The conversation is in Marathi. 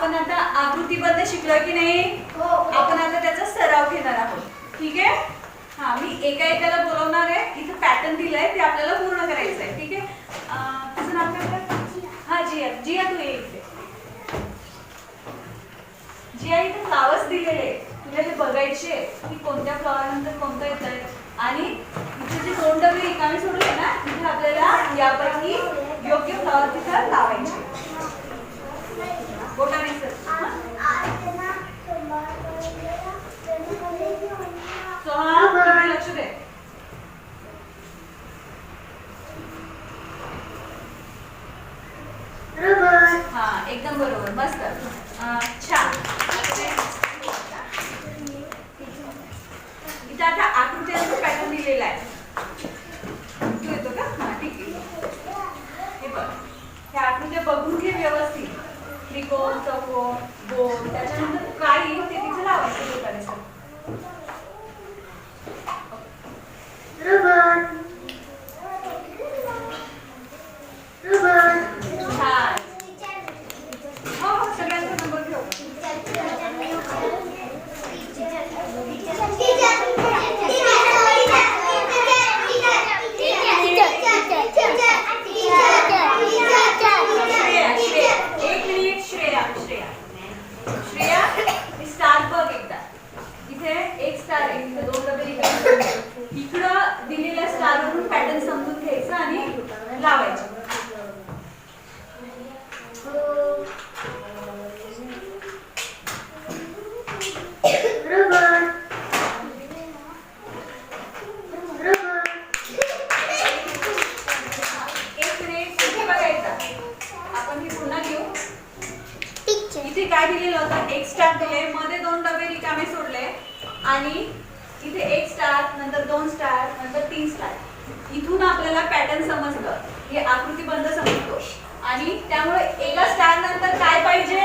आपण आता आकृतीबद्ध शिकलो की नाही? आपण आता त्याचा सराव घेणार आहोत. ठीक आहे? हा, मी एका एकाला बोलवणार आहे. इथे पॅटर्न दिलाय ते आपल्याला पूर्ण करायचं आहे. ठीक आहे? तुझं नाव काय? हा, जिया. जिया तू ये इथे. जिया, इथे फ्लावर्स दिलेले तुला हे बघायचे की कोणत्या फ्लॉवर नंतर कोणतं येत आहे. आणि इथे जे 2 डबे रिकामे सोडले ना, तिथे आपल्याला यापैकी योग्य फ्लॉवर तिथं लावायचे. बोटाने सर. सोहा, लक्ष दे. हा, एकदम बरोबर. मस्त. छान. इथे आता आकृतीचा पॅटर्न दिलेला आहे. तू येतो का? हा, ठीक आहे. हे बघ, ह्या आकृत्या बघून घे व्यवस्थित. त्रिकोण, चौकोन, गोल, त्याच्यानंतर काय येईल ते तिथे लावायचं बोटाने सर. छान. हो, सगळ्यांचा नंबर घेऊ. इकडं दिलेल्या स्टारवरून पॅटर्न समजून घ्यायचं आणि लावायचं. आपण हे पुन्हा घेऊ. इथे काय दिलेलं होतं? एक स्टार दिले, मध्ये 2 डबे रिकामे सोडले आणि इथे 1 स्टार, नंतर 2 स्टार, नंतर 3 स्टार. इथून आपल्याला पॅटर्न समजलं, हे आकृतीबद्ध समजतो. आणि त्यामुळे एका स्टार नंतर काय पाहिजे?